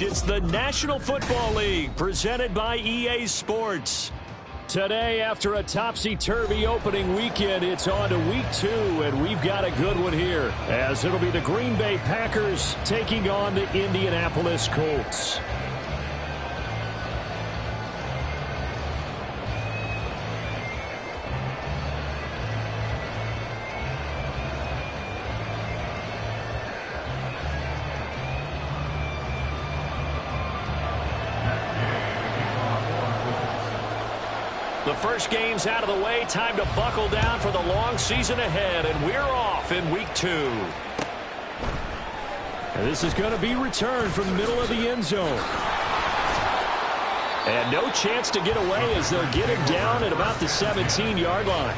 It's the National Football League presented by EA Sports. Today, after a topsy-turvy opening weekend, it's on to week 2, and we've got a good one here, as it'll be the Green Bay Packers taking on the Indianapolis Colts. The first game's out of the way. Time to buckle down for the long season ahead, and we're off in week 2. And this is going to be returned from the middle of the end zone. And no chance to get away as they'll get it down at about the 17-yard line.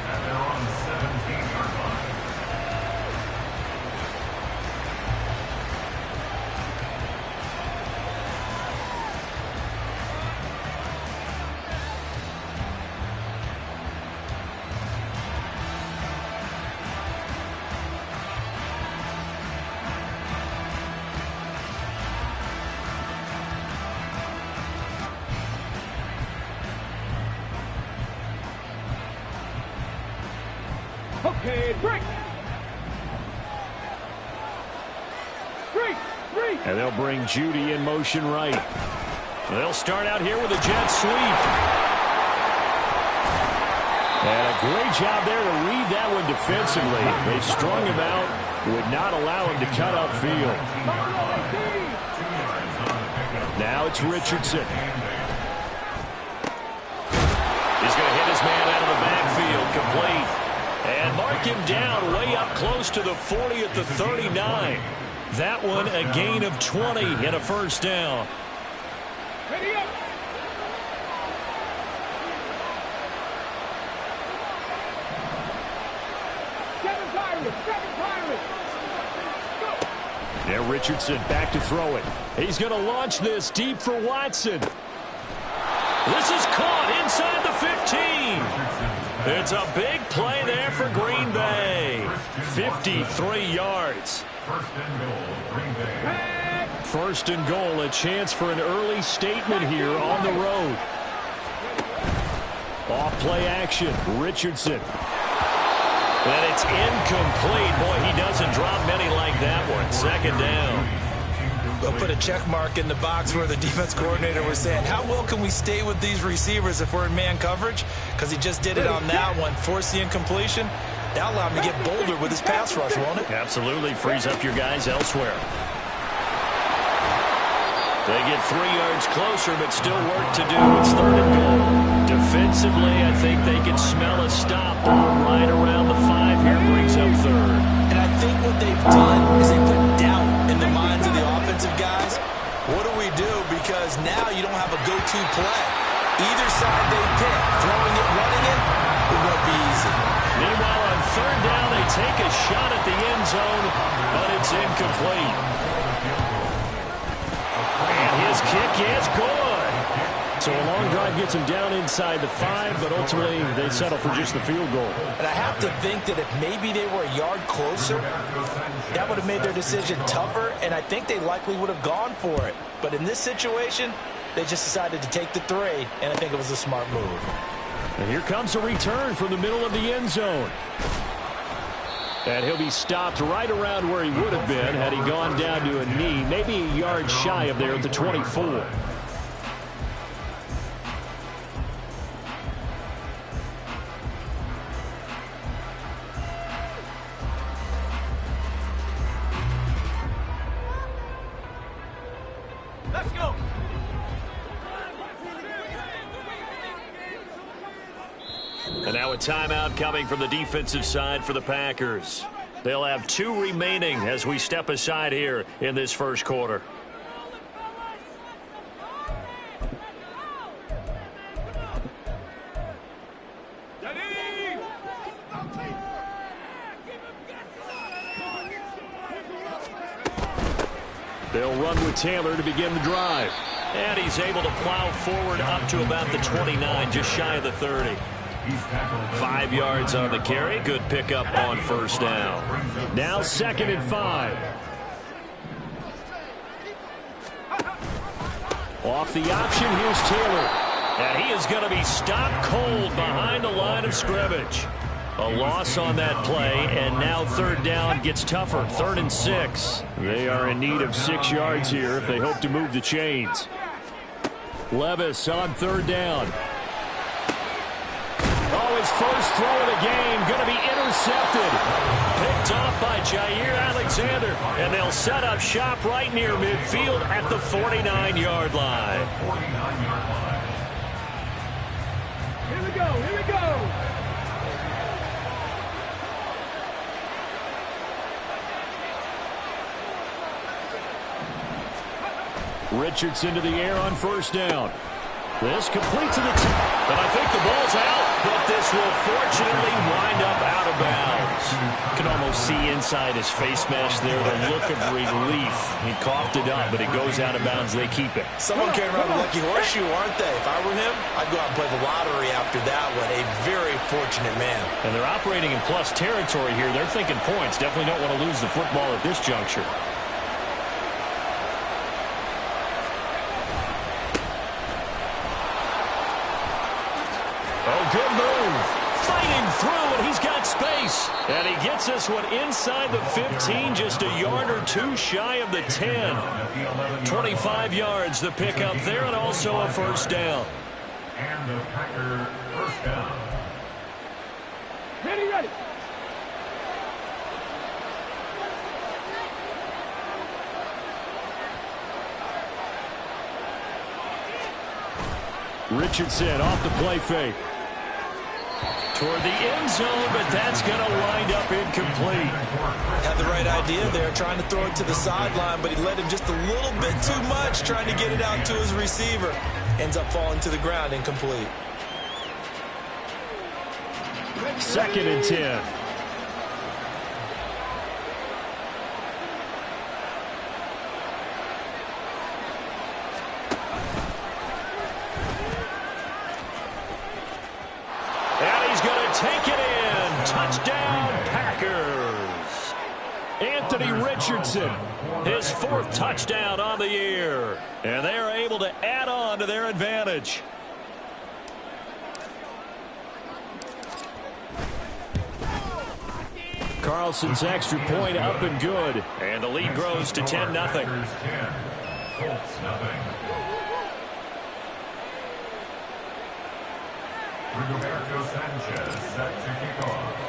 Okay, break. And they'll bring Judy in motion right. They'll start out here with a jet sweep. And a great job there to read that one defensively. They strung him out, would not allow him to cut upfield. Now it's Richardson. He's going to hit his man out of the backfield, complete. And mark him down way up close to the 40 at the 39. That one a gain of 20 and a first down. Ready up. Seven Pirates. Go. Now Richardson back to throw it. He's going to launch this deep for Watson. This is caught inside the 15. It's a big play there for Green Bay. 53 yards. First and goal, a chance for an early statement here on the road. Off play action, Richardson. And it's incomplete. Boy, he doesn't drop many like that one. Second down. They'll put a check mark in the box where the defense coordinator was saying, how well can we stay with these receivers if we're in man coverage? Because he just did it on that one. Force the incompletion. That'll allow him to get bolder with his pass rush, won't it? Absolutely. Frees up your guys elsewhere. They get 3 yards closer, but still work to do. It's third and goal. Defensively, I think they can smell a stop right around the 5 here. Brings up third. And I think what they've done is they put doubt in the minds of the offensive guys. What do we do? Because now you don't have a go-to play. Either side they pick, throwing it, running it, it won't be easy. Meanwhile, on third down, they take a shot at the end zone, but it's incomplete. And his kick is good. So a long drive gets him down inside the 5, but ultimately they settle for just the field goal. And I have to think that if maybe they were a yard closer, that would have made their decision tougher, and I think they likely would have gone for it. But in this situation, they just decided to take the 3, and I think it was a smart move. And here comes a return from the middle of the end zone. And he'll be stopped right around where he would have been had he gone down to a knee, maybe a yard shy of there at the 24. Let's go. And now a timeout coming from the defensive side for the Packers. They'll have 2 remaining as we step aside here in this first quarter. They'll run with Taylor to begin the drive. And he's able to plow forward up to about the 29, just shy of the 30. 5 yards on the carry. Good pickup on first down. Now 2nd and 5. Off the option, here's Taylor. And he is going to be stopped cold behind the line of scrimmage. A loss on that play, and now third down gets tougher. 3rd and 6. They are in need of 6 yards here if they hope to move the chains. Levis on 3rd down. Oh, his first throw of the game going to be intercepted. Picked off by Jair Alexander, and they'll set up shop right near midfield at the 49-yard line. Here we go, here we go. Richardson to the air on 1st down. This completes to the top, and I think the ball's out, but this will fortunately wind up out of bounds. You can almost see inside his face mask there the look of relief. He coughed it up, but it goes out of bounds. They keep it. Someone came around with a lucky horseshoe, aren't they? If I were him, I'd go out and play the lottery after that one. A very fortunate man. And they're operating in plus territory here. They're thinking points. Definitely don't want to lose the football at this juncture. Good move. Fighting through, and he's got space. And he gets this one inside the 15, just a yard or 2 shy of the 10. 25 yards the pickup there, and also a 1st down. And the Packer 1st down. Ready, ready. Richardson off the play fake. Toward the end zone, but that's going to wind up incomplete. Had the right idea there, trying to throw it to the sideline, but he led him just a little bit too much, trying to get it out to his receiver. Ends up falling to the ground, incomplete. 2nd and 10. Take it in. Touchdown, Packers. Anthony Richardson, his 4th touchdown on the year. And they are able to add on to their advantage. Carlson's extra point up and good. And the lead grows to 10-0. Colts 0.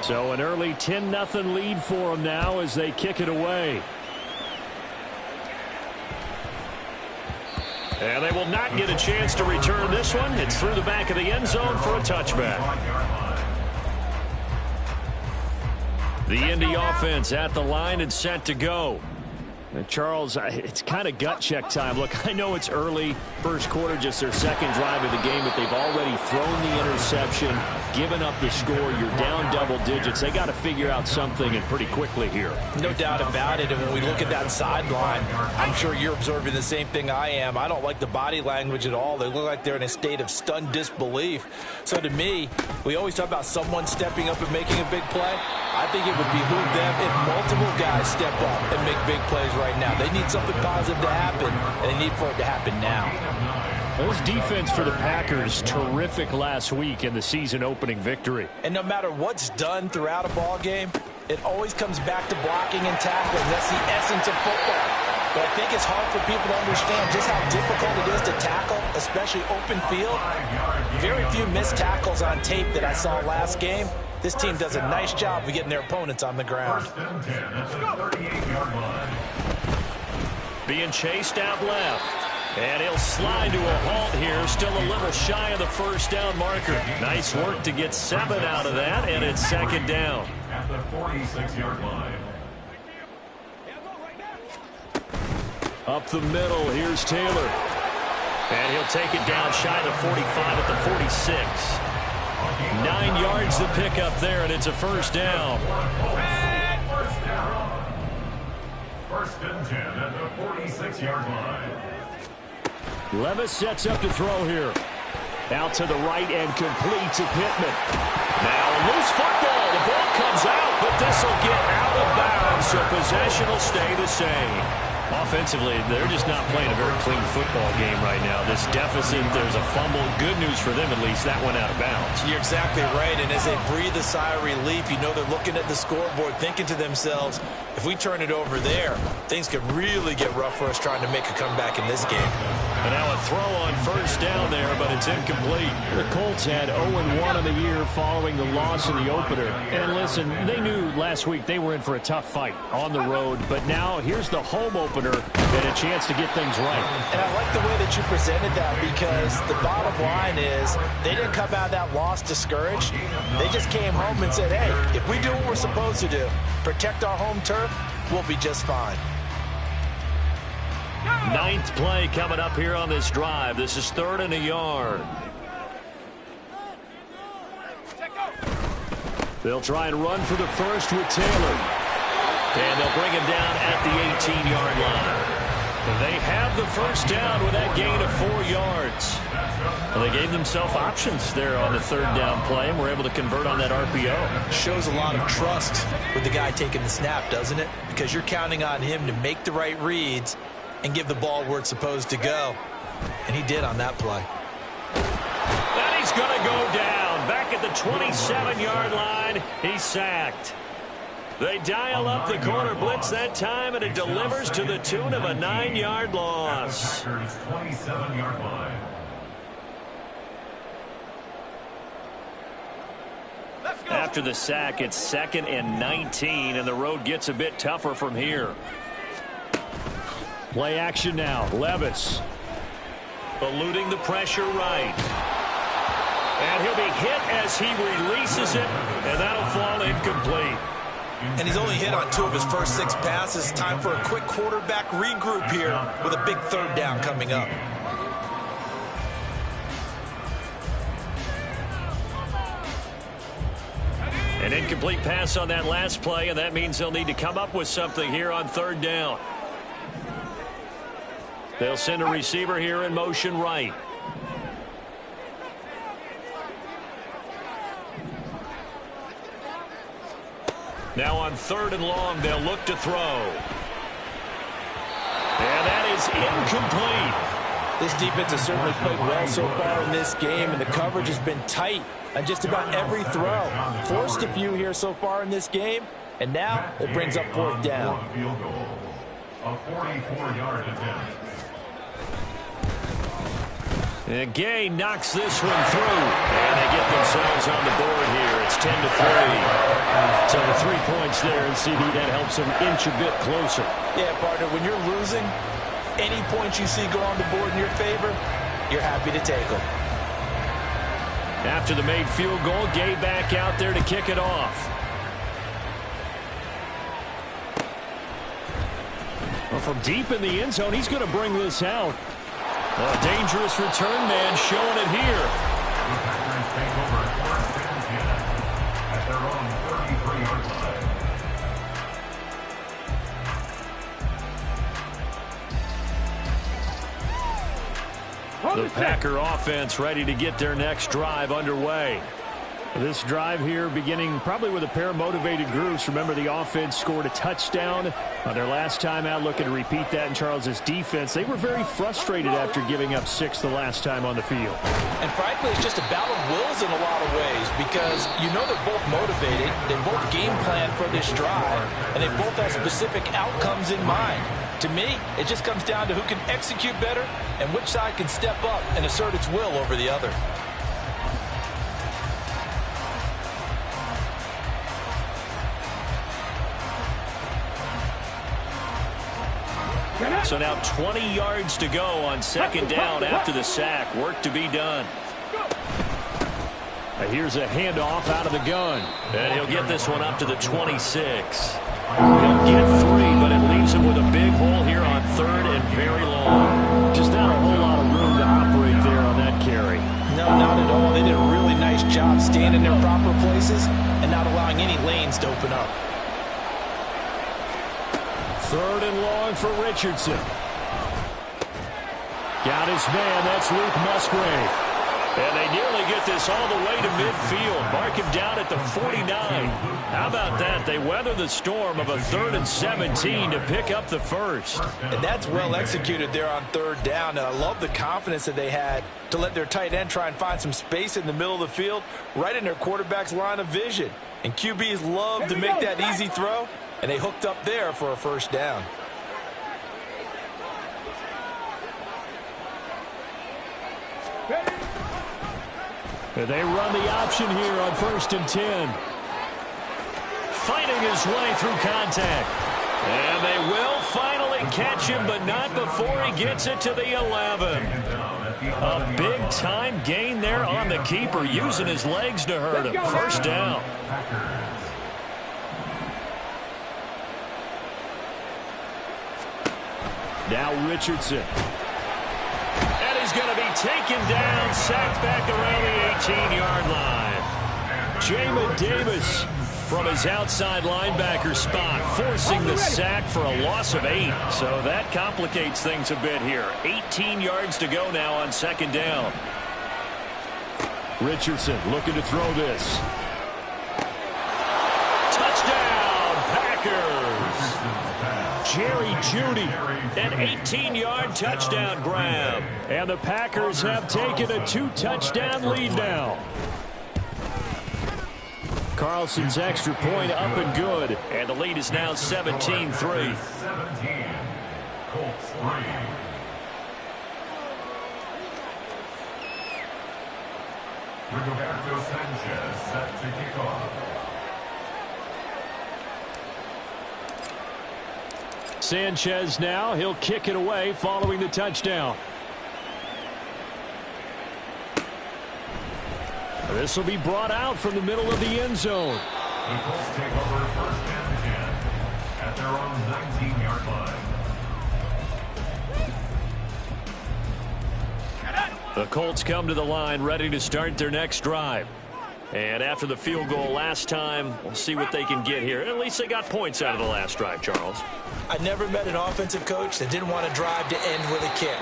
So an early 10-0 lead for them now as they kick it away. And they will not get a chance to return this one. It's through the back of the end zone for a touchback. The Indy offense at the line and set to go. Charles, it's kind of gut check time. Look, I know it's early, 1st quarter, just their 2nd drive of the game, but they've already thrown the interception, given up the score. You're down double digits. They got to figure out something, and pretty quickly here. No doubt about it. And when we look at that sideline, I'm sure you're observing the same thing I am. I don't like the body language at all. They look like they're in a state of stunned disbelief. So to me, we always talk about someone stepping up and making a big play. I think it would behoove them if multiple guys step up and make big plays right now. They need something positive to happen, and they need for it to happen now. This defense for the Packers, terrific last week in the season-opening victory. And no matter what's done throughout a ball game, it always comes back to blocking and tackling. That's the essence of football. But I think it's hard for people to understand just how difficult it is to tackle, especially open field. Very few missed tackles on tape that I saw last game. This team does a nice job of getting their opponents on the ground. Being chased out left. And he'll slide to a halt here. Still a little shy of the 1st down marker. Nice work to get 7 out of that, and it's 2nd down. At the 46-yard line. Up the middle, here's Taylor. And he'll take it down shy of the 45 at the 46. 9 yards to pick up there, and it's a 1st down. 1st down. 1st and 10 at the 46-yard line. Levis sets up to throw here. Out to the right and complete to Pittman. Now a loose football. The ball comes out, but this will get out of bounds, so possession will stay the same. Offensively, they're just not playing a very clean football game right now. This deficit, there's a fumble. Good news for them, at least. That went out of bounds. You're exactly right, and as they breathe a sigh of relief, you know they're looking at the scoreboard, thinking to themselves, if we turn it over there, things could really get rough for us trying to make a comeback in this game. And now a throw on first down there, but it's incomplete. The Colts had 0-1 on the year following the loss in the opener. And listen, they knew last week they were in for a tough fight on the road, but now here's the home opener and a chance to get things right. And I like the way that you presented that, because the bottom line is they didn't come out of that loss discouraged. They just came home and said, hey, if we do what we're supposed to do, protect our home turf, we'll be just fine. Ninth play coming up here on this drive. This is 3rd and a yard. They'll try and run for the first with Taylor. And they'll bring him down at the 18-yard line. They have the first down with that gain of 4 yards. Well, they gave themselves options there on the 3rd down play and were able to convert on that RPO. Shows a lot of trust with the guy taking the snap, doesn't it? Because you're counting on him to make the right reads and give the ball where it's supposed to go. And he did on that play. And he's going to go down. Back at the 27-yard line, he's sacked. They dial up the corner blitz that time, and it delivers to the tune of a 9-yard loss. 27-yard line. After the sack, it's 2nd and 19, and the road gets a bit tougher from here. Play action now. Levis eluding the pressure right. And he'll be hit as he releases it, and that'll fall incomplete. And he's only hit on 2 of his first 6 passes. Time for a quick quarterback regroup here with a big 3rd down coming up. An incomplete pass on that last play, and that means they'll need to come up with something here on 3rd down. They'll send a receiver here in motion right. Now on 3rd and long, they'll look to throw. And that is incomplete. This defense has certainly played well so far in this game, and the coverage has been tight on just about every throw. Forced a few here so far in this game, and now it brings up 4th down. Field goal. A 44-yard attempt. And Gay knocks this one through. And they get themselves on the board here. It's 10-3. So the 3 points there, and CD, that helps them inch a bit closer. Yeah, partner, when you're losing, any points you see go on the board in your favor, you're happy to take them. After the made field goal, Gay back out there to kick it off. Well, from deep in the end zone, he's going to bring this out. A dangerous return man showing it here. The Packers take over 1st and 10 at their own 33-yard line. The Packer offense ready to get their next drive underway. This drive here beginning probably with a pair of motivated groups. Remember, the offense scored a touchdown on their last time out. Looking to repeat that in Charles's defense. They were very frustrated after giving up 6 the last time on the field. And frankly, it's just a battle of wills in a lot of ways, because you know they're both motivated. They both game plan for this drive, and they both have specific outcomes in mind. To me, it just comes down to who can execute better and which side can step up and assert its will over the other. So now 20 yards to go on 2nd down after the sack. Work to be done. Here's a handoff out of the gun. And he'll get this one up to the 26. He'll get 3, but it leaves him with a big hole here on 3rd and very long. Just not a whole lot of room to operate there on that carry. No, not at all. They did a really nice job staying in their proper places and not allowing any lanes to open up. 3rd and long for Richardson. Got his man. That's Luke Musgrave. And they nearly get this all the way to midfield. Mark him down at the 49. How about that? They weather the storm of a 3rd and 17 to pick up the first. And that's well executed there on 3rd down. And I love the confidence that they had to let their tight end try and find some space in the middle of the field, right in their quarterback's line of vision. And QBs love to make that easy throw, and they hooked up there for a 1st down. They run the option here on 1st and 10. Fighting his way through contact. And they will finally catch him, but not before he gets it to the 11. A big-time gain there on the keeper, using his legs to hurt him. 1st down. Now Richardson. And he's going to be taken down, sacked back around the 18-yard line. Jamin Davis from his outside linebacker spot, forcing the sack for a loss of 8. So that complicates things a bit here. 18 yards to go now on 2nd down. Richardson looking to throw this. Touchdown, Packers! Jerry Jeudy, an 18-yard touchdown grab. And the Packers have taken a 2-touchdown lead now. Carlson's extra point up and good. And the lead is now 17-3. 17. Colts 3. Rigoberto Sanchez set to kick off. Sanchez now, he'll kick it away following the touchdown. This will be brought out from the middle of the end zone. The Colts take over 1st and 10 at their own 19-yard line. The Colts come to the line ready to start their next drive. And after the field goal last time, we'll see what they can get here. At least they got points out of the last drive, Charles. I never met an offensive coach that didn't want to drive to end with a kick.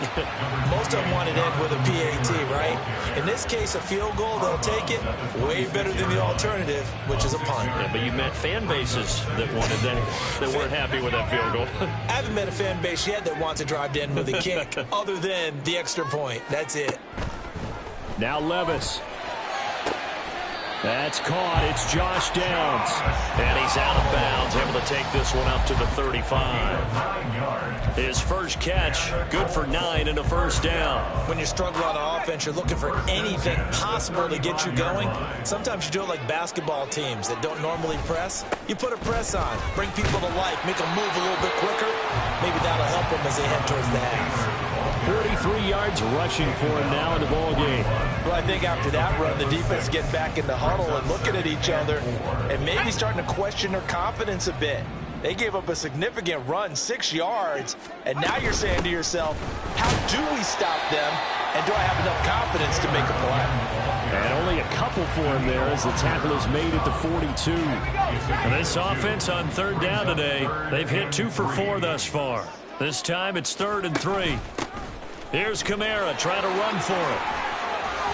Most of them want to end with a PAT, right? In this case, a field goal, they'll take it way better than the alternative, which is a punt. Yeah, but you met fan bases that wanted that weren't happy with that field goal. I haven't met a fan base yet that wants to drive to end with a kick other than the extra point. That's it. Now Levis. That's caught. It's Josh Downs. And he's out of bounds, able to take this one up to the 35. His first catch, good for 9 and a 1st down. When you're struggling on offense, you're looking for anything possible to get you going. Sometimes you do it like basketball teams that don't normally press. You put a press on, bring people to life, make them move a little bit quicker. Maybe that'll help them as they head towards the half. 43 yards rushing for him now in the ball game. Well, I think after that run, the defense getting back in the huddle and looking at each other and maybe starting to question their confidence a bit. They gave up a significant run, 6 yards, and now you're saying to yourself, how do we stop them, and do I have enough confidence to make a play? And only a couple for him there as the tackle is made at the 42. And this offense on 3rd down today, they've hit 2 for 4 thus far. This time it's 3rd and 3. Here's Kamara trying to run for it.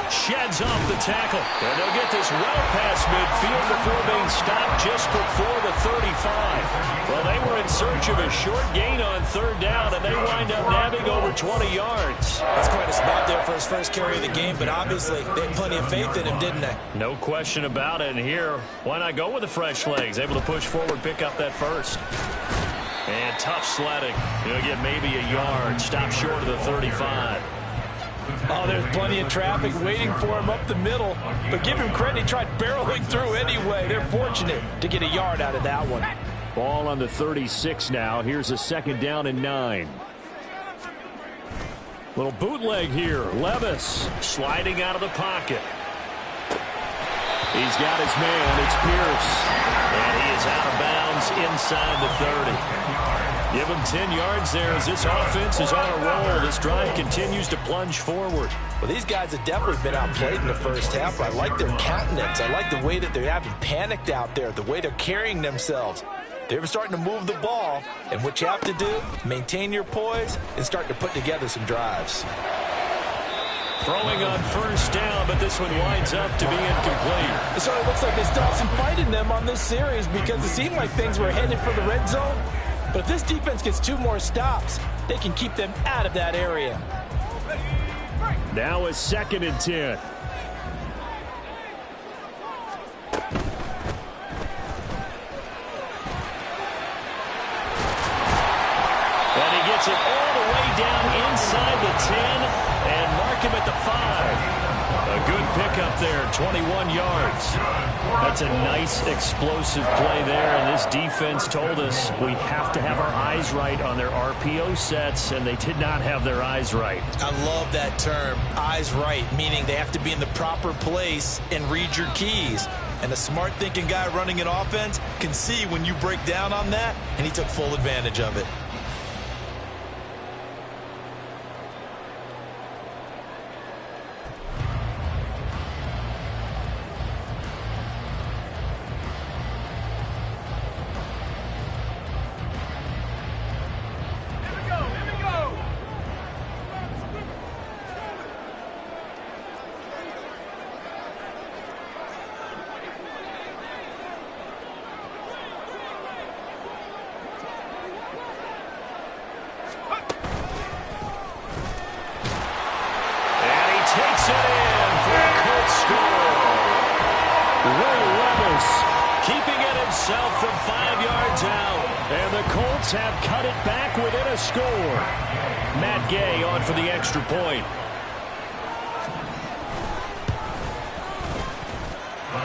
Sheds off the tackle. And they'll get this well past midfield before being stopped just before the 35. Well, they were in search of a short gain on 3rd down, and they wind up nabbing over 20 yards. That's quite a spot there for his first carry of the game, but obviously they had plenty of faith in him, didn't they? No question about it. And here, why not go with the fresh legs? Able to push forward, pick up that first. And tough sledding. He'll get maybe a yard. Stop short of the 35. Oh, there's plenty of traffic waiting for him up the middle. But give him credit, he tried barreling through anyway. They're fortunate to get a yard out of that one. Ball on the 36 now. Here's a 2nd down and 9. Little bootleg here. Levis sliding out of the pocket. He's got his man. It's Pierce. And he is out of bounds inside the 30. Give him 10 yards there as this offense is on a roll. This drive continues to plunge forward. Well, these guys have definitely been outplayed in the first half. I like their countenance. I like the way that they haven't panicked out there, the way they're carrying themselves. They're starting to move the ball, and what you have to do, maintain your poise and start to put together some drives. Throwing on first down, but this one winds up to be incomplete. It certainly looks like they still have some fight in them on this series because it seemed like things were headed for the red zone. But if this defense gets 2 more stops, they can keep them out of that area. Now a 2nd and 10. And he gets it all the way down inside the 10 and mark him at the 5. A good pickup there, 21 yards. That's a nice explosive play there, and this defense told us we have to have our eyes right on their RPO sets, and they did not have their eyes right. I love that term, eyes right, meaning they have to be in the proper place and read your keys. And a smart thinking guy running an offense can see when you break down on that, and he took full advantage of it. Takes it in for a quick score. Will Levis keeping it himself from 5 yards out. And the Colts have cut it back within a score. Matt Gay on for the extra point.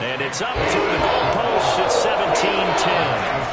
And it's up through the goalpost. It's 17-10.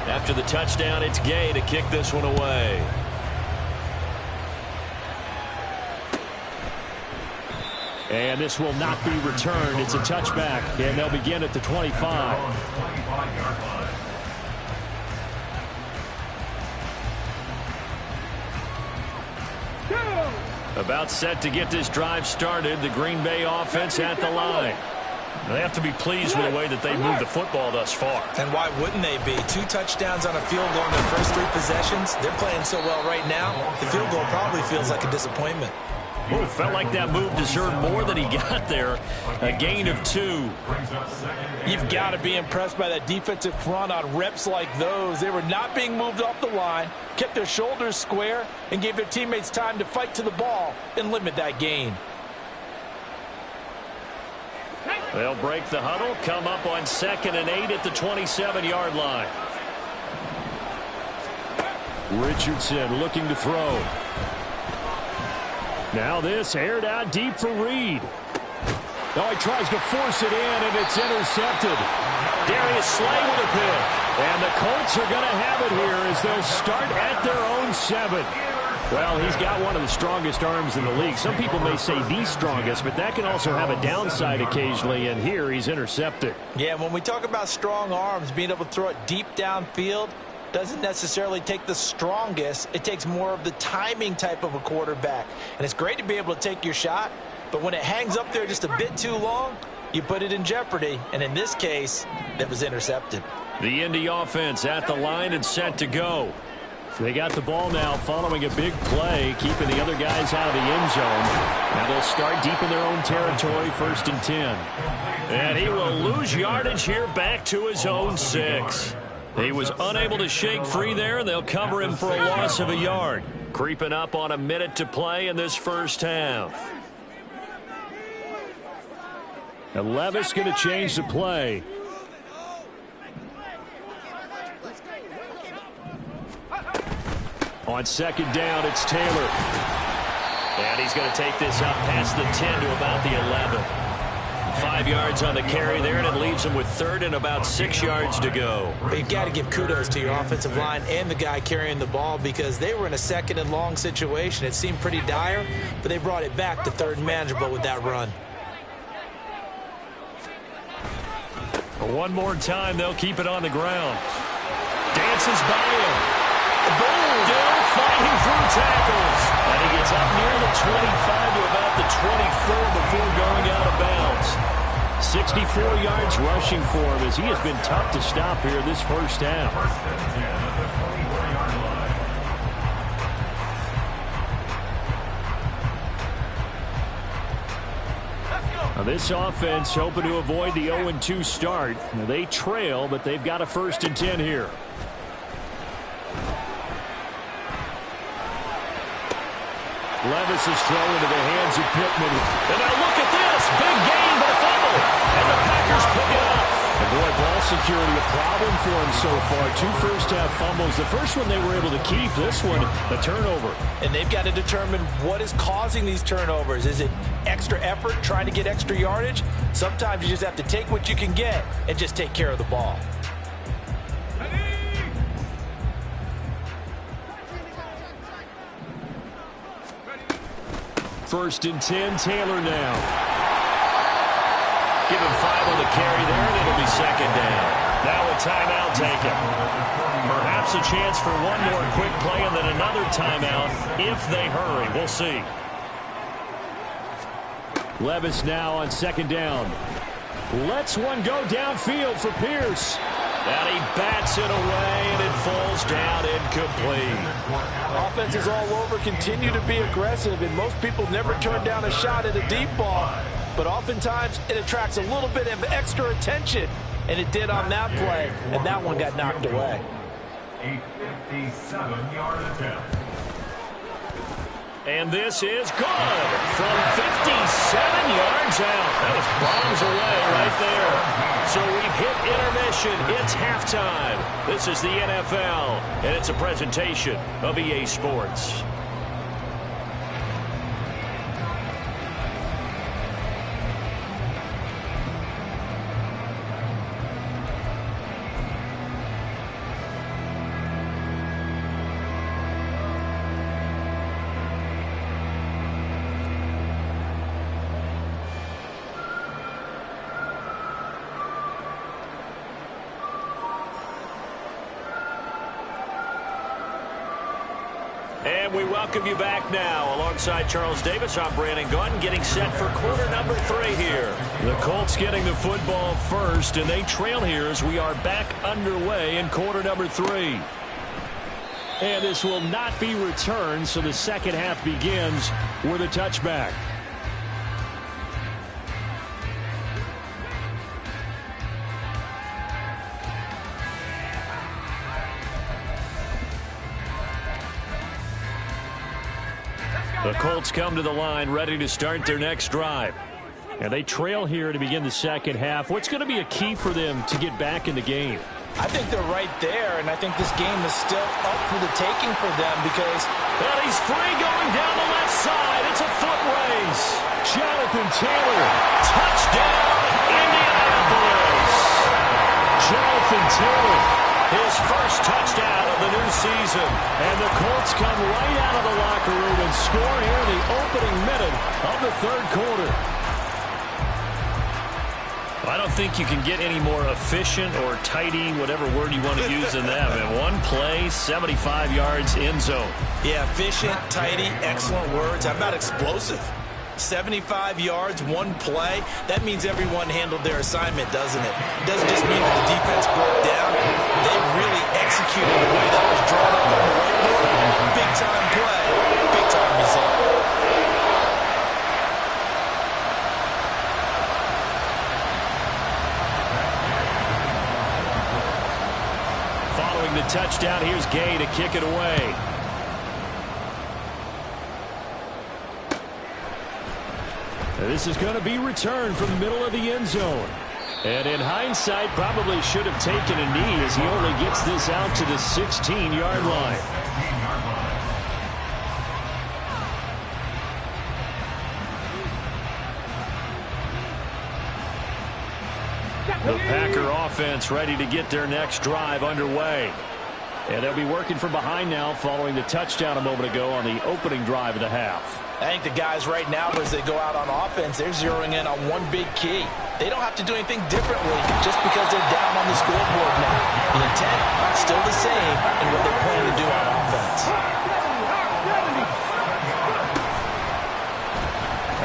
After the touchdown, it's Gay to kick this one away. And this will not be returned. It's a touchback, and they'll begin at the 25. About set to get this drive started. The Green Bay offense at the line. They have to be pleased with the way that they moved the football thus far. And why wouldn't they be? 2 touchdowns on a field goal in their first 3 possessions. They're playing so well right now, the field goal probably feels like a disappointment. Oh, felt like that move deserved more than he got there. A gain of 2. You've got to be impressed by that defensive front on reps like those. They were not being moved off the line, kept their shoulders square, and gave their teammates time to fight to the ball and limit that gain. They'll break the huddle, come up on 2nd and 8 at the 27-yard line. Richardson looking to throw. Now this aired out deep for Reed. Oh, he tries to force it in, and it's intercepted. Darius Slay with a pick. And the Colts are going to have it here as they'll start at their own 7. Well, he's got one of the strongest arms in the league. Some people may say the strongest, but that can also have a downside occasionally, and here he's intercepted. Yeah, when we talk about strong arms, being able to throw it deep downfield doesn't necessarily take the strongest. It takes more of the timing type of a quarterback. And it's great to be able to take your shot, but when it hangs up there just a bit too long, you put it in jeopardy. And in this case, it was intercepted. The Indy offense at the line and set to go. They got the ball now following a big play, keeping the other guys out of the end zone. Now they'll start deep in their own territory, 1st and 10. And he will lose yardage here back to his own 6. He was unable to shake free there, and they'll cover him for a loss of a yard. Creeping up on a minute to play in this first half. And Levis going to change the play. On 2nd down, it's Taylor. And he's going to take this up past the 10 to about the 11. 5 yards on the carry there, and it leaves him with 3rd and about 6 yards to go. But you've got to give kudos to your offensive line and the guy carrying the ball because they were in a 2nd and long situation. It seemed pretty dire, but they brought it back to 3rd and manageable with that run. One more time, they'll keep it on the ground. Dances by him. Boom! Still fighting through tackles. And he gets up near the 25 to about the 24 before going out of bounds. 64 yards rushing for him as he has been tough to stop here this first half. Now this offense hoping to avoid the 0-2 start. Now they trail, but they've got a 1st and 10 here. Levis is thrown into the hands of Pittman. And now look at this. Big gain by Fumble. And the Packers pick it up. And boy, ball security a problem for him so far. 2 first-half fumbles. The first one they were able to keep. This one, a turnover. And they've got to determine what is causing these turnovers. Is it extra effort, trying to get extra yardage? Sometimes you just have to take what you can get and just take care of the ball. First and 10, Taylor now. Give him 5 on the carry there, and it'll be 2nd down. Now a timeout taken. Perhaps a chance for one more quick play and then another timeout if they hurry. We'll see. Levis now on 2nd down. Lets one go downfield for Pierce. And he bats it away, and it falls down incomplete. Offenses all over continue to be aggressive, and most people never turn down a shot at a deep ball. But oftentimes, it attracts a little bit of extra attention, and it did on that play, and that one got knocked away. A 57-yard attempt. And this is good from 57 yards out. That was bombs away right there. So we've hit intermission. It's halftime. This is the NFL, and it's a presentation of EA Sports. And we welcome you back now. Alongside Charles Davis, I'm Brandon Gunn, getting set for quarter number 3 here. The Colts getting the football first, and they trail here as we are back underway in quarter number 3. And this will not be returned, so the second half begins with a touchback. The Colts come to the line ready to start their next drive. And they trail here to begin the second half. What's going to be a key for them to get back in the game? I think they're right there, and I think this game is still up for the taking for them because... And he's free going down the left side. It's a foot race. Jonathan Taylor, touchdown, Indianapolis. Jonathan Taylor, his first touchdown of the new season. And the Colts come right out of the locker room and score here in the opening minute of the third quarter. I don't think you can get any more efficient or tidy, whatever word you want to use in that. And one play, 75 yards, end zone. Yeah, efficient, tidy, excellent words. How about explosive? 75 yards, one play. That means everyone handled their assignment, doesn't it? It doesn't just mean that the defense broke down. They really executed the way that was drawn up on the whiteboard. Big-time play, big-time result. Following the touchdown, here's Gay to kick it away. This is going to be returned from the middle of the end zone. And in hindsight, probably should have taken a knee as he only gets this out to the 16-yard line. The Packer offense ready to get their next drive underway. And they'll be working from behind now following the touchdown a moment ago on the opening drive of the half. I think the guys right now, as they go out on offense, they're zeroing in on one big key. they don't have to do anything differently just because they're down on the scoreboard now. The intent still the same in what they plan to do on offense.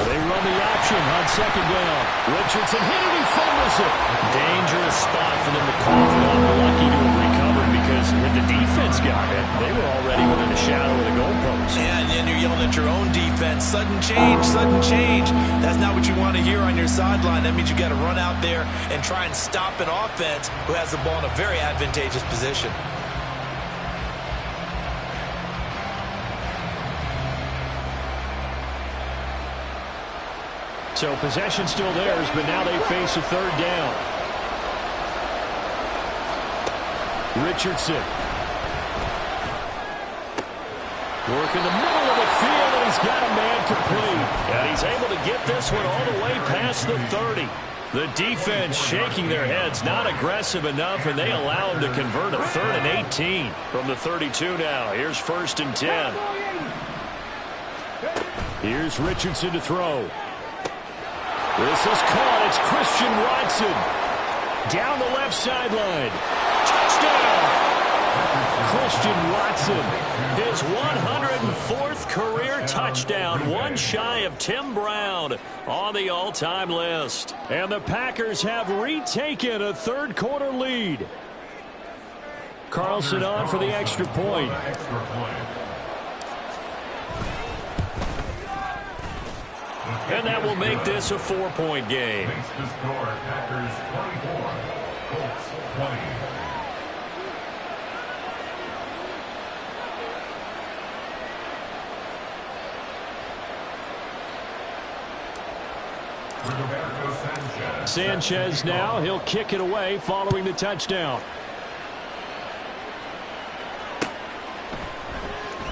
They run the option on second down. Richardson hit it, he fumbles it. Dangerous spot for them to cough it up. Lucky to have recovered because when the defense got it, they were already within a shadow of the goalpost. Yeah, and then you're yelling at your own defense. Sudden change, sudden change. That's not what you want to hear on your sideline. That means you got to run out there and try and stop an offense who has the ball in a very advantageous position. So possession still theirs, but now they face a third down. Richardson. Working the middle of the field, and he's got a man complete. And he's able to get this one all the way past the 30. The defense shaking their heads, not aggressive enough, and they allow him to convert a 3rd and 18. From the 32 now, here's 1st and 10. Here's Richardson to throw. This is caught. It's Christian Watson. Down the left sideline. Touchdown. Christian Watson. His 104th career touchdown. One shy of Tim Brown on the all-time list. And the Packers have retaken a third-quarter lead. Carlson on for the extra point. And that will make this a 4-point game. Makes the score Packers 24, Colts 20. Sanchez now, he'll kick it away following the touchdown.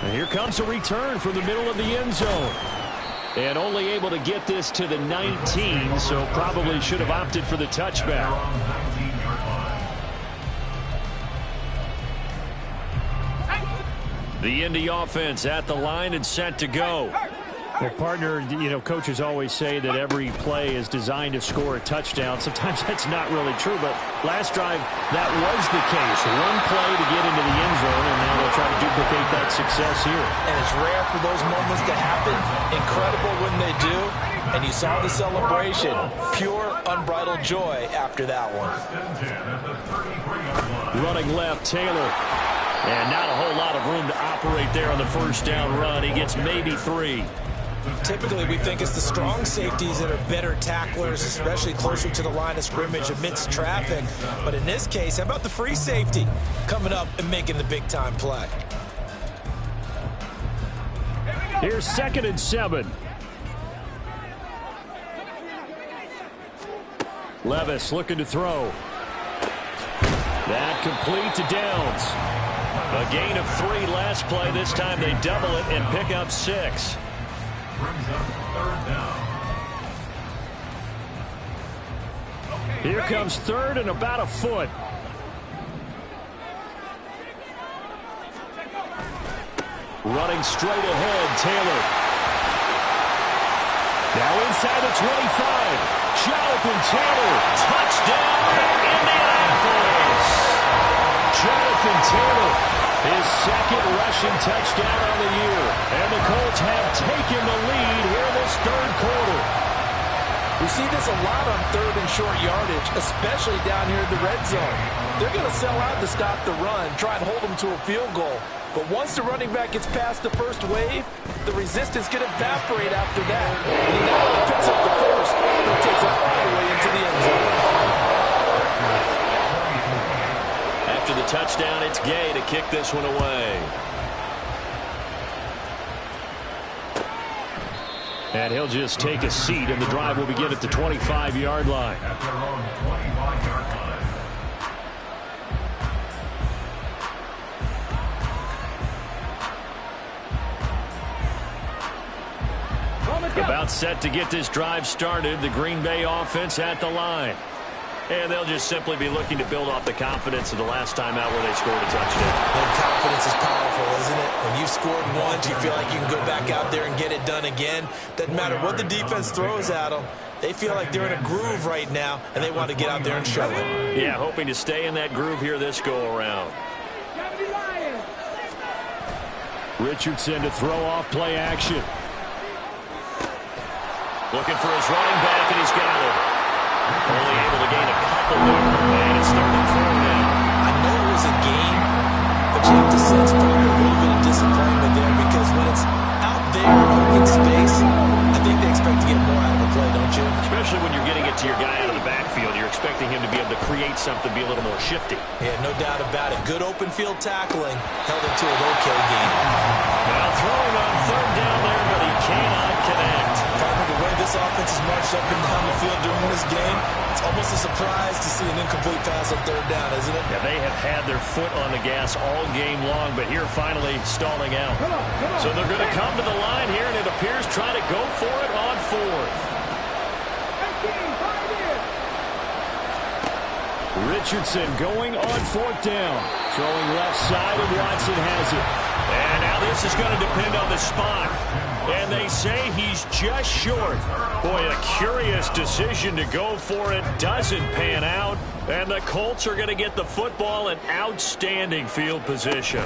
And here comes a return from the middle of the end zone. And only able to get this to the 19, so probably should have opted for the touchback. The Indy offense at the line and set to go. Well, partner, you know, coaches always say that every play is designed to score a touchdown. Sometimes that's not really true, but last drive, that was the case. One play to get into the end zone, and now they'll try to duplicate that success here. And it's rare for those moments to happen. Incredible when they do. And you saw the celebration. Pure, unbridled joy after that one. Running left, Taylor. And not a whole lot of room to operate there on the first down run. He gets maybe 3. Typically, we think it's the strong safeties that are better tacklers, especially closer to the line of scrimmage amidst traffic. But in this case, how about the free safety coming up and making the big-time play? Here's 2nd and 7. Levis looking to throw. That complete to Downs. A gain of 3 last play. This time they double it and pick up 6. Brings up 3rd down. Here comes 3rd and about a foot. Running straight ahead, Taylor. Now inside the 25. Jonathan Taylor. Touchdown, Indianapolis. Jonathan Taylor. His 2nd rushing touchdown on the year. And the Colts have taken the lead here in this 3rd quarter. We see this a lot on 3rd and short yardage, especially down here in the red zone. They're going to sell out to stop the run, try and hold them to a field goal. But once the running back gets past the first wave, the resistance can evaporate after that. And he not only picks up the first, but he takes it all the way into the end zone. After the touchdown, it's Gay to kick this one away. And he'll just take a seat, and the drive will begin at the 25-yard line. At their own 25-yard line. About set to get this drive started. The Green Bay offense at the line. And they'll just simply be looking to build off the confidence of the last time out where they scored a touchdown. And confidence is powerful, isn't it? When you've scored once, you feel like you can go back out there and get it done again. Doesn't matter what the defense throws at them. They feel like they're in a groove right now, and they want to get out there and show it. Yeah, hoping to stay in that groove here this go-around. Richardson to throw off play action. Looking for his running back, and he's got it. Only able to gain a couple there, and it's 3rd and 4 now. I know it was a gain, but you have to sense probably a little bit of disappointment there because when it's out there in open space, I think they expect to get more out of the play, don't you? Especially when you're getting it to your guy out of the backfield. You're expecting him to be able to create something, be a little more shifty. Yeah, no doubt about it. Good open field tackling held him to an okay game. Now throwing on 3rd down there, but he cannot connect. Partner, the way this offense has marched up and down the field during this game, it's almost a surprise to see an incomplete pass on 3rd down, isn't it? Yeah, they have had their foot on the gas all game long, but here finally stalling out. So they're going to come to the line here, and it appears trying to go for it on 4th. Richardson going on 4th down. Throwing left side, and Watson has it. And now this is going to depend on the spot. And they say he's just short. Boy, a curious decision to go for it. Doesn't pan out. And the Colts are going to get the football in outstanding field position.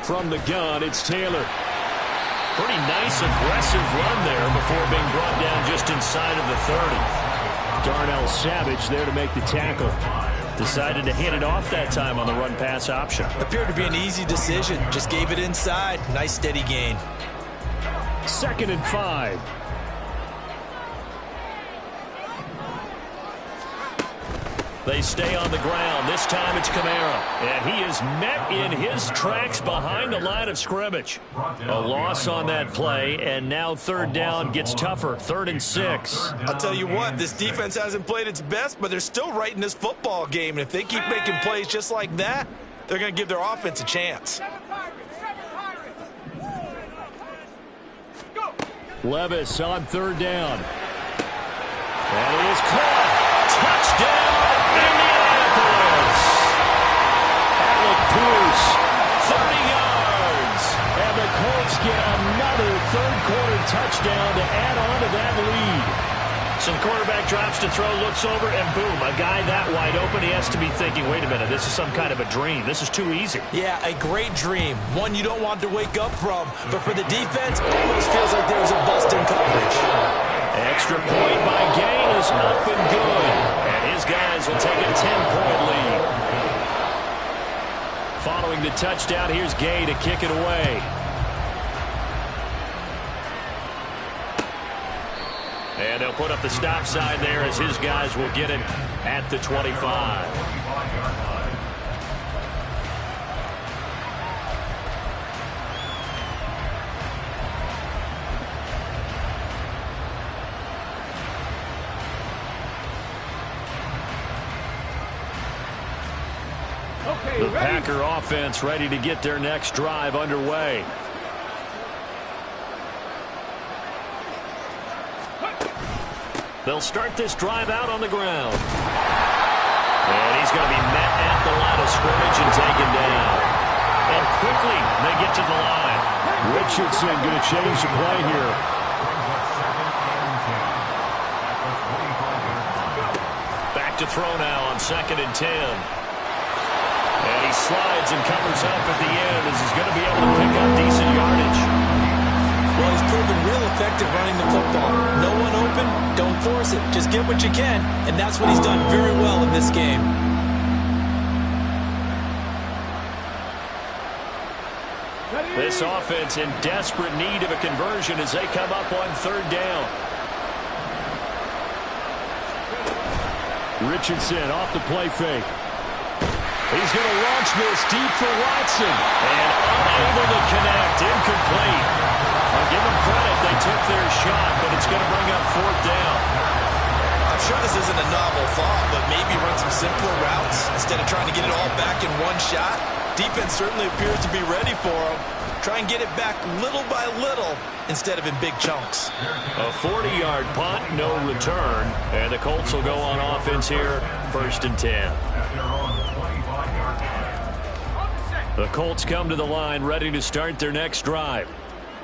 From the gun, it's Taylor. Pretty nice, aggressive run there before being brought down just inside of the 30. Darnell Savage there to make the tackle. Decided to hit it off that time on the run-pass option. Appeared to be an easy decision. Just gave it inside. Nice, steady gain. 2nd and 5. They stay on the ground. This time it's Kamara. And he is met in his tracks behind the line of scrimmage. A loss on that play, and now 3rd down gets tougher. 3rd and 6. I'll tell you what, this defense hasn't played its best, but they're still right in this football game. And if they keep making plays just like that, they're going to give their offense a chance. Levis on 3rd down. And it is caught. Touchdown, Indianapolis. Alec Pierce, 30 yards. And the Colts get another 3rd-quarter touchdown to add on to that lead. So the quarterback drops to throw, looks over, and boom, a guy that wide open, he has to be thinking, wait a minute, this is some kind of a dream. This is too easy. Yeah, a great dream. One you don't want to wake up from. But for the defense, it almost feels like there was a bust in coverage. Extra point by Gay is up and good. And his guys will take a 10-point lead. Following the touchdown, here's Gay to kick it away. And they'll put up the stop sign there as his guys will get it at the 25. The Packer offense ready to get their next drive underway. They'll start this drive out on the ground. And he's going to be met at the line of scrimmage and taken down. And quickly they get to the line. Richardson going to change the play here. Back to throw now on 2nd and 10. And he slides and covers up at the end as he's going to be able to pick up decent yardage. Well, he's proven real effective running the football. No one open, don't force it. Just get what you can, and that's what he's done very well in this game. This offense in desperate need of a conversion as they come up on 3rd down. Richardson off the play fake. He's going to launch this deep for Watson. And unable to connect. Incomplete. I'll give them credit. They took their shot, but it's going to bring up 4th down. I'm sure this isn't a novel thought, but maybe run some simpler routes instead of trying to get it all back in one shot. Defense certainly appears to be ready for him. Try and get it back little by little instead of in big chunks. A 40-yard punt, no return. And the Colts will go on offense here, 1st and 10. The Colts come to the line ready to start their next drive.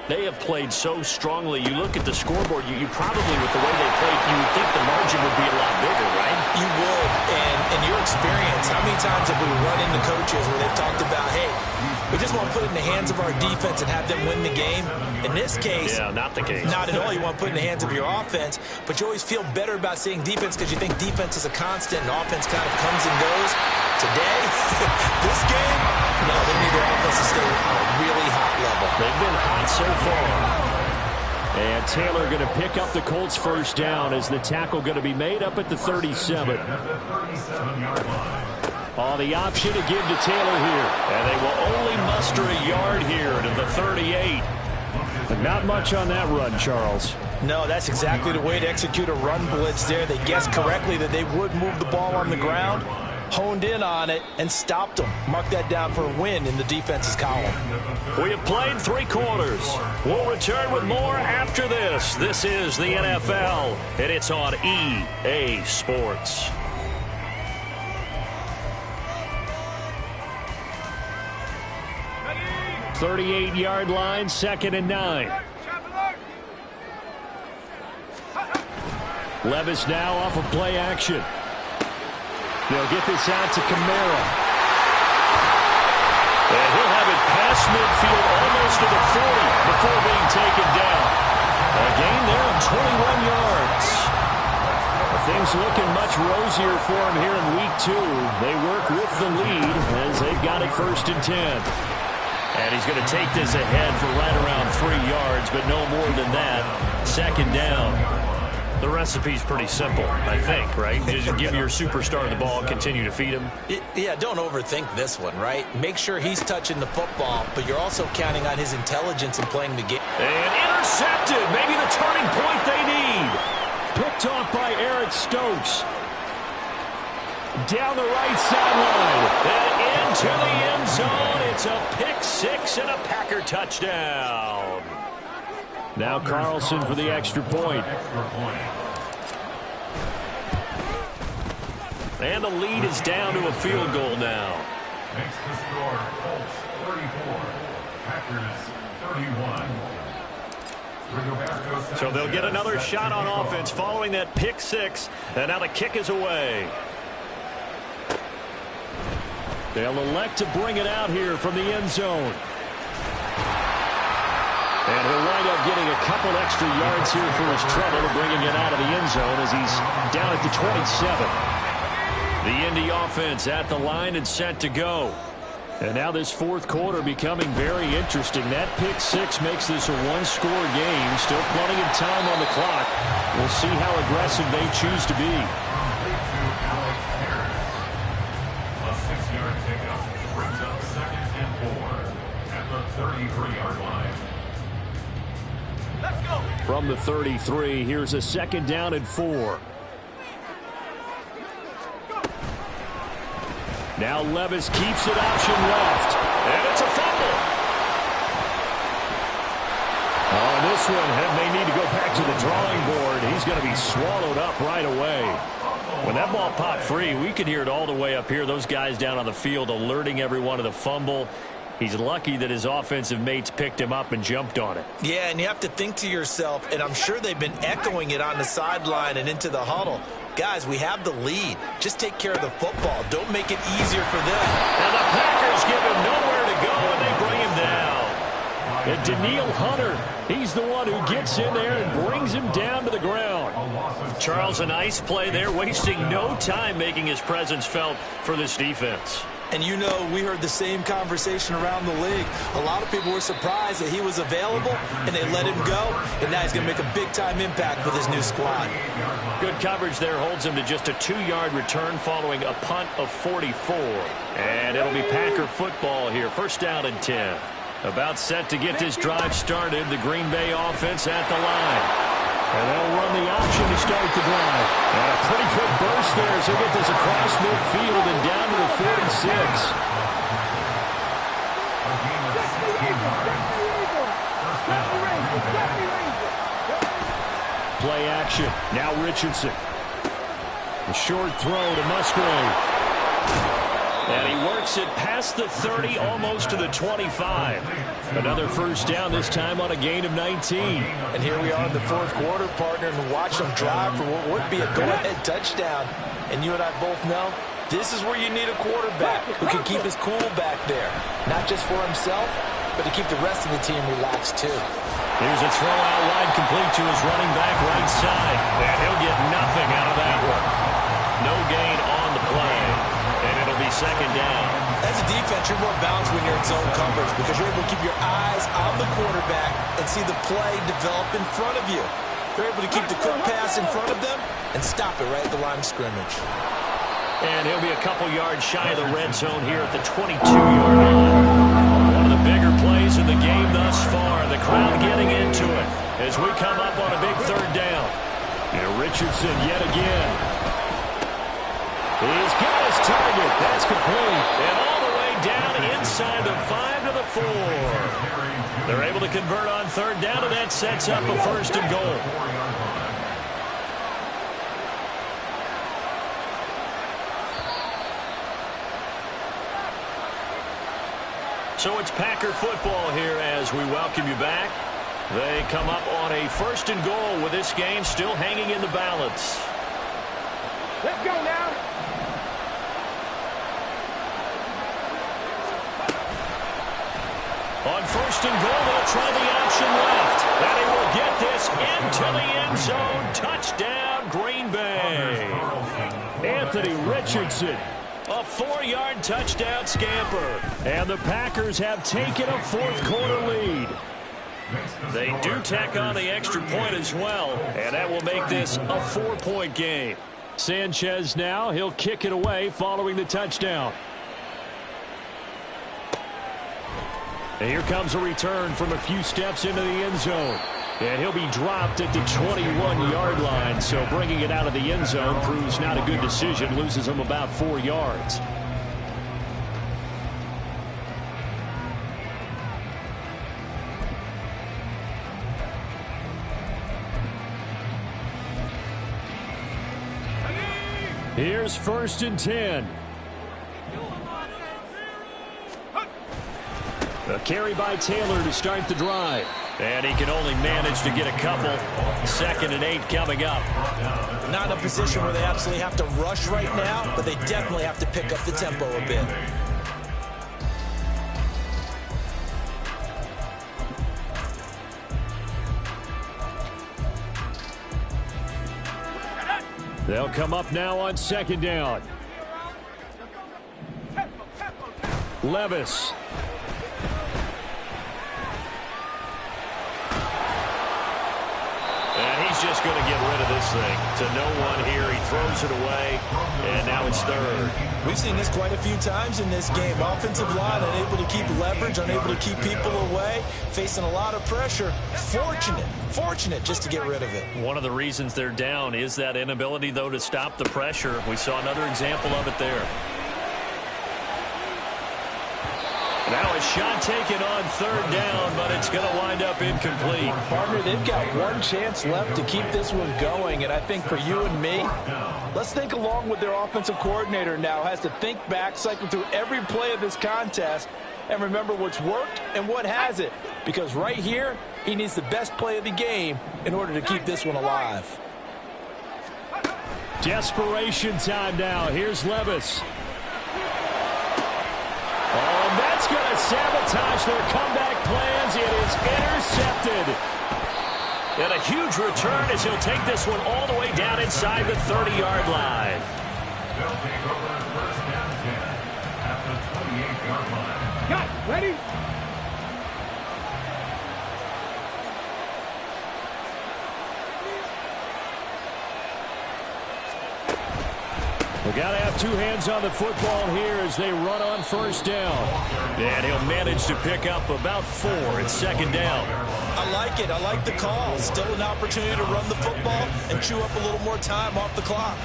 They have played so strongly. You look at the scoreboard, you probably, with the way they played, you would think the margin would be a lot bigger, right? You would. And in your experience, how many times have we run into coaches where they've talked about, hey, we just want to put it in the hands of our defense and have them win the game? In this case, yeah, not the case. Not at all. You want to put it in the hands of your offense, but you always feel better about seeing defense because you think defense is a constant and offense kind of comes and goes. Today, this game, no, they need their offense to stay on a really hot level. They've been hot so far. And Taylor going to pick up the Colts' first down as the tackle going to be made up at the 37. On the option to give to Taylor here. And they will only muster a yard here to the 38. But not much on that run, Charles. No, that's exactly the way to execute a run blitz there. They guessed correctly that they would move the ball on the ground, honed in on it, and stopped them. Mark that down for a win in the defense's column. We have played 3 quarters. We'll return with more after this. This is the NFL, and it's on EA Sports. 38-yard line, 2nd and 9. Levis now off of play action. They'll get this out to Kamara. And he'll have it past midfield almost to the 40 before being taken down. A gain there of 21 yards. Things looking much rosier for him here in week 2. They work with the lead as they've got it 1st and 10. And he's going to take this ahead for right around 3 yards, but no more than that. 2nd down. The recipe's pretty simple, I think, right? Just give your superstar the ball, continue to feed him. Yeah, don't overthink this one, right? Make sure he's touching the football, but you're also counting on his intelligence in playing the game. And intercepted. Maybe the turning point they need. Picked off by Eric Stokes. Down the right sideline. And into the end zone. It's a pick 6 and a Packer touchdown. Now Carlson for the extra point. And the lead is down to a field goal now. Makes the score Colts 34, Packers 31. So they'll get another shot on offense following that pick 6. And now the kick is away. They'll elect to bring it out here from the end zone. And he'll wind up getting a couple extra yards here for his trouble, bringing it out of the end zone as he's down at the 27. The Indy offense at the line and set to go. And now this 4th quarter becoming very interesting. That pick 6 makes this a 1-score game. Still plenty of time on the clock. We'll see how aggressive they choose to be. A 6-yard pickup brings up 2nd and 4 at the 33-yard line. Let's go. From the 33, here's a 2nd down and 4. Now Levis keeps it option left. And it's a fumble. Oh, this one may need to go back to the drawing board. He's going to be swallowed up right away. When that ball popped free, we could hear it all the way up here. Those guys down on the field alerting everyone to the fumble. He's lucky that his offensive mates picked him up and jumped on it. Yeah, and you have to think to yourself, and I'm sure they've been echoing it on the sideline and into the huddle. Guys, we have the lead. Just take care of the football. Don't make it easier for them. And the Packers give him nowhere to go, and they bring him down. And Daniil Hunter, he's the one who gets in there and brings him down to the ground. Charles, a nice play there, wasting no time making his presence felt for this defense. And you know, we heard the same conversation around the league. A lot of people were surprised that he was available, and they let him go. And now he's going to make a big-time impact with his new squad. Good coverage there holds him to just a 2-yard return following a punt of 44. And it'll be Packer football here. 1st down and 10. About set to get this drive started. The Green Bay offense at the line. And they'll run the option to start the drive. And a pretty good burst there as they get this across midfield and down to the 46. play action. Now Richardson. The short throw to Musgrave. And he works it past the 30, almost to the 25. Another first down, this time on a gain of 19. And here we are in the fourth quarter, partner, and watch them drive for what would be a go-ahead touchdown. And you and I both know this is where you need a quarterback who can keep his cool back there. Not just for himself, but to keep the rest of the team relaxed, too. Here's a throw out wide, complete to his running back right side. And he'll get nothing out of that one. No gain on the play. And it'll be second down. As a defense, you're more balanced when you're in zone coverage because you're able to keep your eyes on the quarterback and see the play develop in front of you. They're able to keep the quick pass in front of them and stop it right at the line of scrimmage. And he'll be a couple yards shy of the red zone here at the 22-yard line. One of the bigger plays in the game thus far. The crowd getting into it as we come up on a big third down. And Richardson yet again. He's got his target. That's complete. And all the way down inside the 5 to the 4. They're able to convert on third down, and that sets up a first and goal. So it's Packer football here as we welcome you back. They come up on a first and goal with this game still hanging in the balance. Let's go now. On first and goal, they'll try the option left. And he will get this into the end zone. Touchdown, Green Bay. Anthony Richardson. A 4-yard touchdown scamper. And the Packers have taken a fourth quarter lead. They do tack on the extra point as well. And that will make this a 4-point game. Sanchez now, he'll kick it away following the touchdown. And here comes a return from a few steps into the end zone. And he'll be dropped at the 21-yard line. So bringing it out of the end zone proves not a good decision. Loses him about 4 yards. Here's first and 10. A carry by Taylor to start the drive. And he can only manage to get a couple. 2nd and 8 coming up. Not in a position where they absolutely have to rush right now, but they definitely have to pick up the tempo a bit. They'll come up now on 2nd down. Levis. And he's just going to get rid of this thing to no one here. He throws it away, and now it's 3rd. We've seen this quite a few times in this game. Offensive line unable to keep leverage, unable to keep people away, facing a lot of pressure. Fortunate just to get rid of it. One of the reasons they're down is that inability, though, to stop the pressure. We saw another example of it there. Now a shot taken on 3rd down, but it's going to wind up incomplete. Partner, they've got one chance left to keep this one going, and I think for you and me, let's think along with their offensive coordinator now. Has to think back, cycle through every play of this contest, and remember what's worked and what hasn't. Because right here, he needs the best play of the game in order to keep this one alive. Desperation time now. Here's Levis. Oh, and that's going to sabotage their comeback plans. It is intercepted. And a huge return as he'll take this one all the way down inside the 30-yard line. They'll take over first down 10 at the 28-yard line. Got it. Ready? We got to have 2 hands on the football here as they run on first down. And he'll manage to pick up about 4 at 2nd down. I like it. I like the call. Still an opportunity to run the football and chew up a little more time off the clock.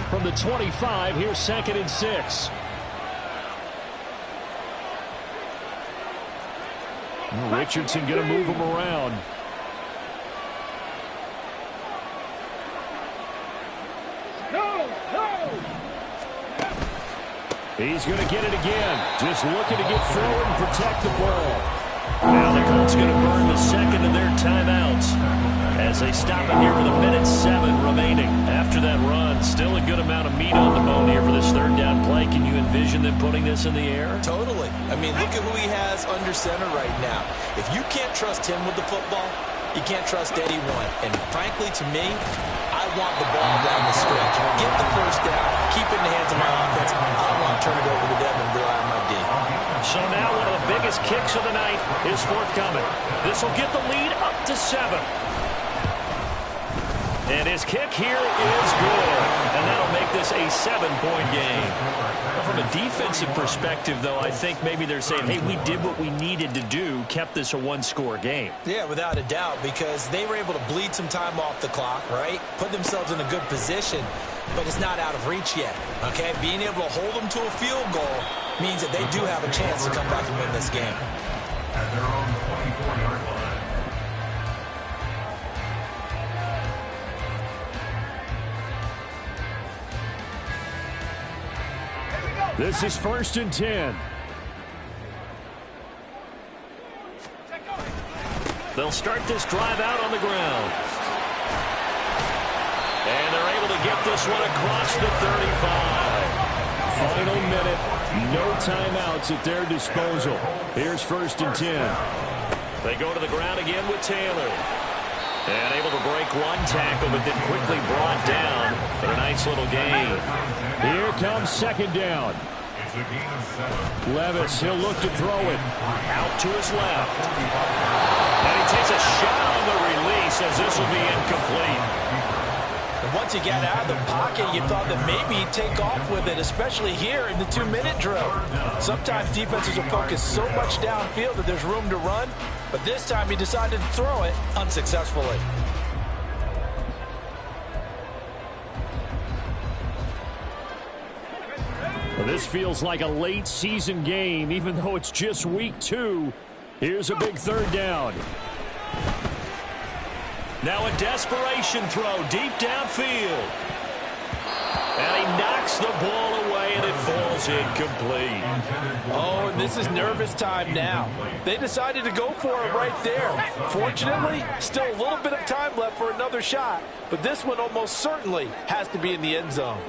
From the 25, here's 2nd and 6. Richardson going to move him around. He's going to get it again. Just looking to get forward and protect the ball. Now the Colts going to burn the second of their timeouts as they stop it here with 1:07 remaining. After that run, still a good amount of meat on the bone here for this third down play. Can you envision them putting this in the air? Totally. I mean, look at who he has under center right now. If you can't trust him with the football, you can't trust anyone. And frankly, to me, I want the ball down the stretch. Get the first down. Keep it in the hands of my offense. I don't want to turn it over to them and rely on my D. So now one of the biggest kicks of the night is forthcoming. This will get the lead up to 7. And his kick here is good. And that'll make this a 7-point game. From a defensive perspective, though, I think maybe they're saying, hey, we did what we needed to do, kept this a one-score game. Yeah, without a doubt, because they were able to bleed some time off the clock, right? Put themselves in a good position, but it's not out of reach yet, okay? Being able to hold them to a field goal means that they do have a chance to come back and win this game. At their own 24-yard line. This is 1st and 10. They'll start this drive out on the ground. And they're able to get this one across the 35. Final minute. No timeouts at their disposal. Here's 1st and 10. They go to the ground again with Taylor. And able to break one tackle, but then quickly brought down for a nice little gain. Here comes 2nd down. Levis, he'll look to throw it. Out to his left. And he takes a shot on the release as this will be incomplete. And once he got out of the pocket, you thought that maybe he'd take off with it, especially here in the 2-minute drill. Sometimes defenses will focus so much downfield that there's room to run, but this time he decided to throw it unsuccessfully. Well, this feels like a late season game, even though it's just week 2. Here's a big 3rd down. Now a desperation throw deep downfield. And he knocks the ball away, and it falls incomplete. Oh, and this is nervous time now. They decided to go for it right there. Fortunately, still a little bit of time left for another shot, but this one almost certainly has to be in the end zone.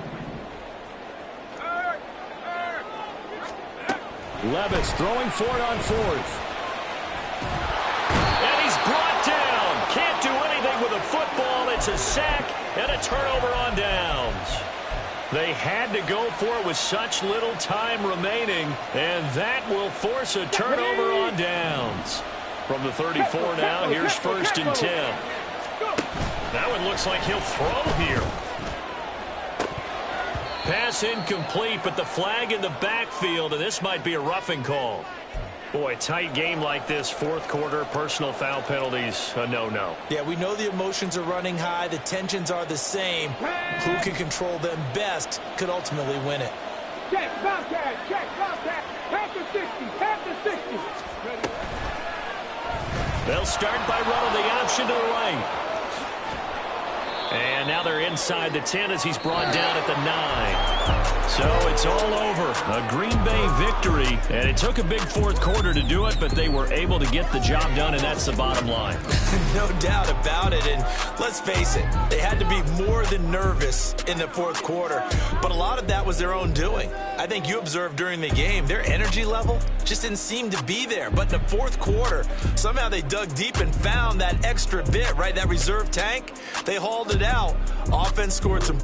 Levis throwing for it on 4th. And he's brought down. Can't do anything with a football. It's a sack and a turnover on downs. They had to go for it with such little time remaining, and that will force a turnover on downs. From the 34 now, here's 1st and 10. That one looks like he'll throw here. Pass incomplete, but the flag in the backfield, and this might be a roughing call. Boy, tight game like this, 4th quarter, personal foul penalties, a no-no. Yeah, we know the emotions are running high. The tensions are the same. Who can control them best could ultimately win it. Check, contact, half to 60, half to 60. They'll start by running the option to the right. And now they're inside the 10 as he's brought down at the 9. So it's all over. A Green Bay victory. And it took a big 4th quarter to do it, but they were able to get the job done, and that's the bottom line. No doubt about it. And let's face it, they had to be more than nervous in the 4th quarter. But a lot of that was their own doing. I think you observed during the game, their energy level just didn't seem to be there. But in the 4th quarter, somehow they dug deep and found that extra bit, right? That reserve tank. They hauled it out. Offense scored some